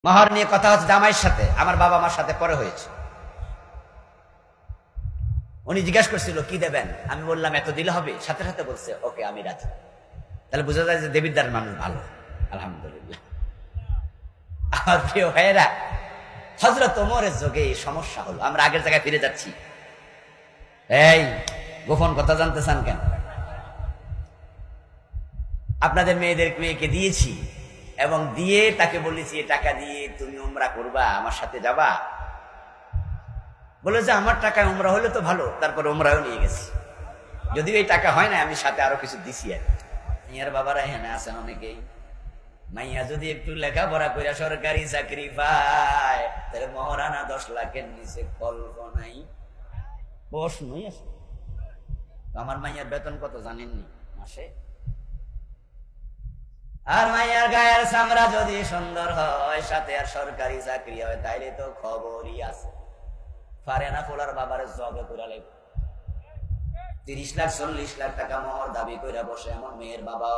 মহর নিয়ে কথা হচ্ছে জামাইয়ের সাথে, আমার বাবা মার সাথে পরে হয়েছে। উনি জিজ্ঞাসা করছিল কি দেবেন, আমি বললাম এত দিলে হবে, সাথে সাথে বলছে ওকে আমি রাজি। তাহলে বোঝা যায় যে দেবিদ্দার মানুষ ভালো, আলহামদুলিল্লাহ। আমার প্রিয় ভাইয়েরা, হযরত ওমরের যোগে এই সমস্যা হলো। আমরা আগের জায়গায় ফিরে যাচ্ছি। এই গোপন কথা জানতে চান কেন? আপনাদের মেয়েকে দিয়েছি এবং দিয়ে তাকে বলেছি টাকা দিয়ে তুমি উমরা করবা, আমার সাথে যাবা। বলে যে আমার টাকায় উমরা হলে তো ভালো, তারপর উমরাও নিয়ে গেছি। যদিও এই টাকা হয় না, আমি সাথে আরো কিছু দিছি। আর মাইয়ার বাবারা এখানে আছেন অনেকেই, মাইয়া যদি একটু লেখাপড়া করে সরকারি চাকরি পায়, তাহলে মহারানা 10 লাখের নিচে কল্পনাই প্রশ্নই আছে। আমার মাইয়ার বেতন কত জানেননি মাসে? আর মাইয়ার গায়ের চামড়া যদি সুন্দর হয়, সাথে আর সরকারি চাকরি হয়, তাইলে তো খবরই আছে। পারে না পোলার বাবার জবে করে লাগবে 30 লাখ 40 লাখ টাকা মোহর দাবি করে বসে এমন মেয়ের বাবা।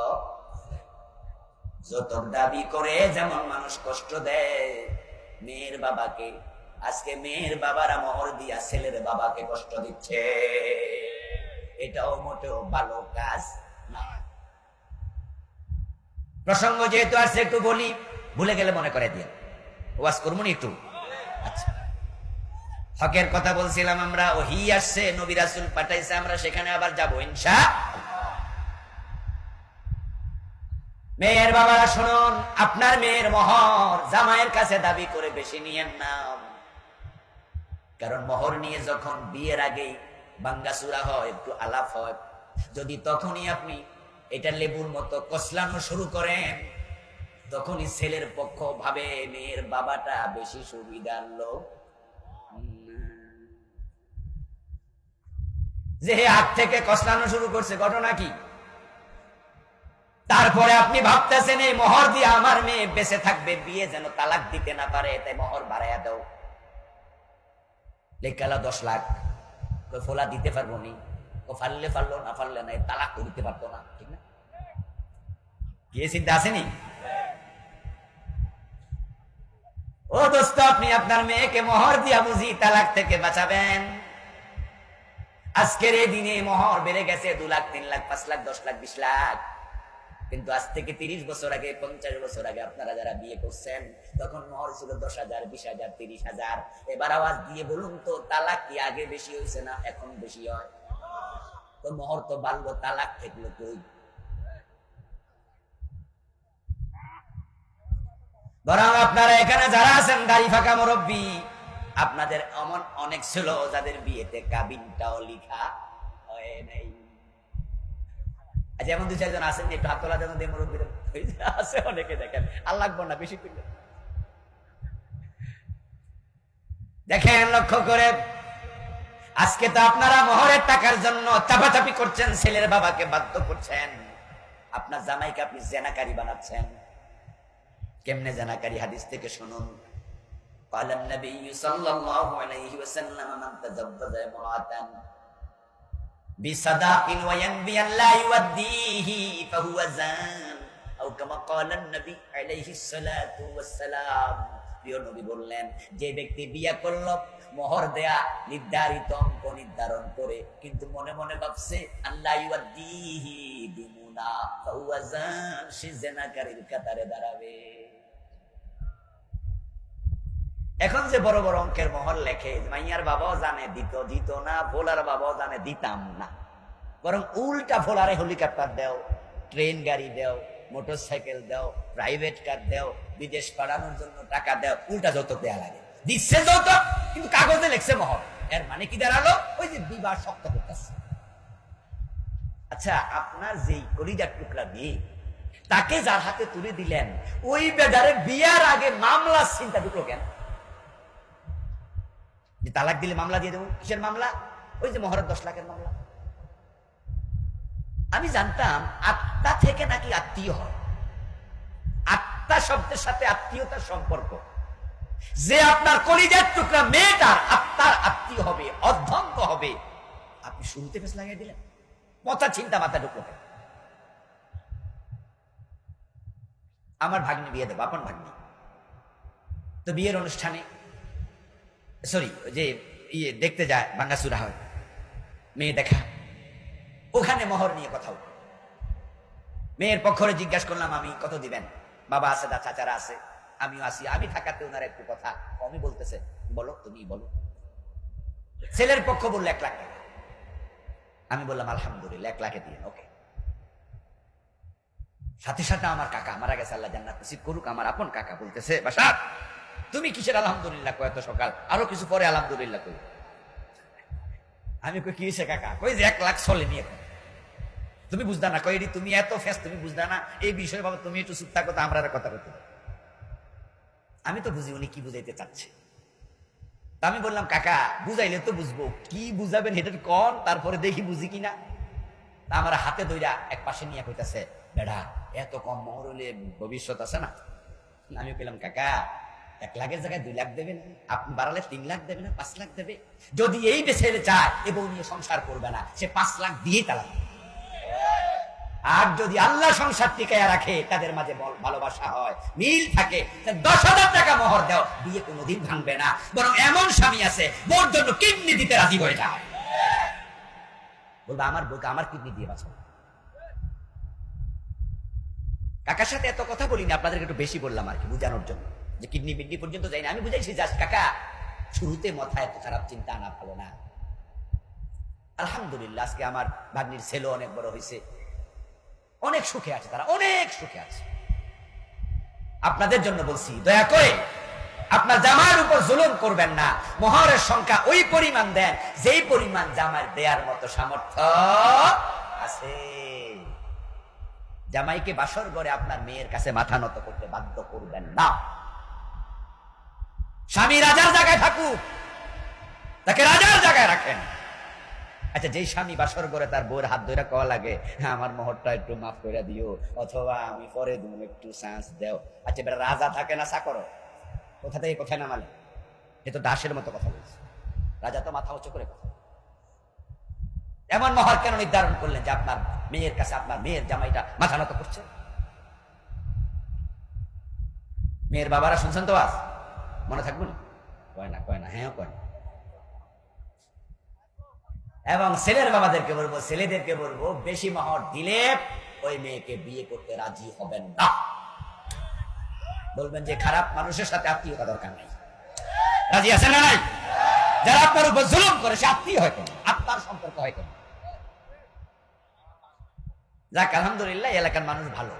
যত দাবি করে যেমন মানুষ কষ্ট দেয় মেয়ের বাবাকে, আজকে মেয়ের বাবারা মোহর দিয়া ছেলের বাবাকে কষ্ট দিচ্ছে। এটাও মোটেও ভালো কাজ না। প্রসঙ্গ যেহেতু আসছে একটু বলি, ভুলে গেলে মনে করে দিয়ে ওয়াজ করবো একটু। আচ্ছা, হকের কথা বলছিলাম আমরা, ওহী আসছে, নবী রাসূল পাঠাইছে, আমরা সেখানে আবার যাবো ইনশাআল্লাহ। মেয়ের বাবারা শুনুন, আপনার মেয়ের মোহর জামাইয়ের কাছে দাবি করে বেশি নিয়েন না। কারণ মোহর নিয়ে যখন বিয়ের আগেই বাঙ্গাসুরা হয়, একটু আলাপ হয়, যদি তখনই আপনি এটা লেবুর মতো কসলানো শুরু করেন, তখনই ছেলের পক্ষ ভাবে মেয়ের বাবাটা বেশি সুবিধার লোক, যে হাত থেকে কসলানো শুরু করছে। ঘটনা কি? তারপরে আপনি ভাবতেছেন এই মোহর দিয়ে আমার মেয়ে বেঁচে থাকবে, বিয়ে যেন তালাক দিতে না পারে, তাই মোহর বাড়াইয়া দাও। লেখালা 10 লাখ, ফোলা দিতে পারবো নি, ও ফাললে ফাললো, না ফাললে না, তালাক তো দিতে পারতো না, ঠিক না? কে চিন্তা আসেনি? ও দোস্ত, আপনি আপনার মেয়েকে মোহর দিয়া বুঝি তালাক থেকে বাঁচাবেন। আজকের এই দিনে মোহর বেড়ে গেছে 2 লাখ 3 লাখ 5 লাখ 10 লাখ 20 লাখ। কিন্তু আজ থেকে 30 বছর আগে, 50 বছর আগে আপনারা যারা বিয়ে করছেন, তখন মোহর ছিল 10,000 20,000 30,000। এবার আওয়াজ দিয়ে বলুন তো, তালাক কি আগে বেশি হয়েছে না এখন বেশি হয়? তো মোহর তো বাড়লো, তালাক ঠেকলো কই? বরং আপনারা এখানে যারা আছেন দাড়ি ফাঁকা মুরব্বী, আপনাদের এমন অনেক ছিল যাদের বিয়েতে কাবিনটাও লিখা হয় নাই। যেমন 2-4 জন আছেন, একটু হাত তোলা যেন দিয়ে মুরব্বীদের আছে অনেকে, দেখেন আর লাগবো না বেশি করলে। দেখেন লক্ষ্য করে, আজকে তো আপনারা মোহরের টাকার জন্য চাপাচাপি করছেন, ছেলের বাবাকে বাধ্য করছেন, আপনার জামাইকে আপনি জেনাকারী বানাচ্ছেন। কেমনে জেনাকারী? হাদিস থেকে শুনুন। قال النبي صلى الله عليه وسلم من تزوج امرأة بصداق وينبي أن لا يوديه فهو زان أو كما قال النبي عليه الصلاة والسلام। প্রিয় নবী বললেন, যে ব্যক্তি বিয়ে করলো মোহর দেয়া নির্ধারিত অঙ্ক নির্ধারণ করে, কিন্তু মনে মনে ভাবছে আল্লাহ ইউদ্দিহি দিমুনা ফাহুয়া জান, সে জেনাকারীর কাতারে দাঁড়াবে। এখন যে বড় বড় অঙ্কের মোহর লেখে, মাইয়ার বাবাও জানে দিত দিত না, ভোলার বাবাও জানে দিতাম না, বরং উল্টা ভোলারে হেলিকপ্টার দেও, ট্রেন গাড়ি দেও, মোটর সাইকেল দেও, প্রাইভেট কার দেও, বিদেশ পাঠানোর জন্য টাকা দেও, উল্টা যৌতুক দেয়া লাগে। দিচ্ছে যৌতুক, কিন্তু কাগজে লেখছে মোহর। এর মানে কি দাঁড়ালো? ওই যে বিবাহ শক্ত করতেছে। আচ্ছা, আপনার যেই কলিজার টুকরা বিয়ে, তাকে যার হাতে তুলে দিলেন, ওই বেজারে বিয়ার আগে মামলা চিন্তা ঢুকলো কেন? যে তালাক দিলে মামলা দিয়ে দেবো, কিসের মামলা? ওই যে মোহরের 10 লাখের মামলা। আমি জানতাম আত্মা থেকে নাকি আত্মীয় হয়। আত্মা শব্দের সাথে আত্মীয়তার সম্পর্ক। যে আপনার কলিজার টুকরা মেয়েটার আত্মার আত্মীয় হবে, অর্ধাঙ্গ হবে, আপনি শুরুতে ফেস লাগিয়ে দিলেন। পচা চিন্তা মাথা ঢুকলো কেন? আমার ভাগ্নি বিয়ে দেবো, আপন ভাগ্নি, তো বিয়ের অনুষ্ঠানে সরি যে দেখতে যায় ভাঙ্গাচুরা হয়, মেয়ে দেখা, ওখানে মোহর নিয়ে কথা উঠল। মেয়ের পক্ষরে জিজ্ঞাসা করলাম, আমি কত দিবেন? বাবা আছে, দা চাচারা আছে, আমিও আছি, আমি থাকাতে ওনার একটু কথা কমই বলতেছে, বলো তুমি বলো। ছেলের পক্ষ বললো 1 লাখ টাকা। আমি বললাম আলহামদুলিল্লাহ, 1 লাখে দিয়ে ওকে। সাথে সাথে আমার কাকা মারা গেছে, আল্লাহ জান্নাত নসিব করুক, আমার আপন কাকা বলতেছে, বাসা তুমি কিসের আলহামদুলিল্লাহ কয় এত সকাল, আরো কিছু পরে আলহামদুলিল্লাহ কই। আমি কই কি হয়েছে কাকা? কই যে 1 লাখ চলে নিয়ে। তুমি বুঝদা না? কই তুমি এত ফেস, তুমি বুঝদা না এই বিষয়ে? বাবা তুমি একটু চুপ থাকো, আমরা কথা বলতে। আমি তো বুঝি উনি কি বুঝাইতে চাচ্ছে। তা আমি বললাম কাকা বুঝাইলে তো বুঝবো, কি বুঝাবেন এটা কন, তারপরে দেখি বুঝি কিনা। তা আমার হাতে ধইরা এক পাশে নিয়ে কইতাছে, বেড়া এত কম মোহর হলে ভবিষ্যৎ আছে না? আমি কইলাম কাকা 1 লাখের জায়গায় 2 লাখ দেবেন, আপনি বাড়ালে 3 লাখ দেবে না 5 লাখ দেবে? যদি এই ছেলে চায় এবং নিয়ে সংসার করবে না, সে 5 লাখ দিয়েই তালাক। আর যদি আল্লাহ সংসার টিকায় রাখে, তাদের মাঝে ভালোবাসা হয়, মিল থাকে, 10,000 টাকা মোহর দাও, বিয়ে কোনোদিন ভাঙবে না। বরং এমন স্বামী আছে বোর জন্য কিডনি দিতে রাজি হয়ে যায়, বলবে আমার বউকে আমার কিডনি দিয়ে বাঁচাও। কাকার সাথে এত কথা বলিনি, আপনাদেরকে একটু বেশি বললাম আর কি, বুঝানোর জন্য যে কিডনি বিডনি পর্যন্ত যাই না। আমি বুঝাইছি জাস্ট কাকা শুরুতে মাথায় এত খারাপ চিন্তা আনা ভালো না। আলহামদুলিল্লাহ আজকে আমার ভাগ্নির ছেলে অনেক বড় হয়েছে, অনেক সুখে আছে, তারা অনেক সুখে আছে। আপনাদের জন্য বলছি, দয়া করে আপনার জামার উপর জুলুম করবেন না। মোহরের সংখ্যা ওই পরিমাণ দেন যেই পরিমাণ জামাই দেওয়ার মতো সামর্থ্য আছে। জামাইকে বাসর ঘরে আপনার মেয়ের কাছে মাথা নত করতে বাধ্য করবেন না। স্বামী রাজার জায়গায় থাকুক, তাকে রাজার জায়গায় রাখেন। আচ্ছা যেই স্বামী বাসর করে তার বউর হাত ধরে কওয়া লাগে, হ্যাঁ আমার মোহরটা একটু মাফ করে দিও, অথবা আমি পরে দিব, একটু চান্স দেও। আচ্ছা এবার রাজা থাকে না চাকর? কোথা থেকে কোথায় নামালে? এ তো দাসের মতো কথা বলছে। রাজা তো মাথা উঁচু করে কথা। এমন মোহর কেন নির্ধারণ করলেন যে আপনার মেয়ের কাছে আপনার মেয়ের জামাইটা মাথা নত করছে? মেয়ের বাবারা শুনছেন তো? আজ মনে থাকবো না? কয় না, কয় না, হ্যাঁ কয় না। এবং ছেলের বাবাদেরকে বলবো, ছেলেদেরকে বলবো, বেশি মোহর দিলে ওই মেয়েকে বিয়ে করতে রাজি হবেন না। বলবেন যে খারাপ মানুষের সাথে আত্মীয়তা দরকার নাই। রাজি আছেন না নাই? যারা আপনার উপর জুলুম করে সে আত্মীয় হয় কেন, আত্মার সম্পর্ক হয় কেন? যাক আলহামদুলিল্লাহ এলাকার মানুষ ভালো।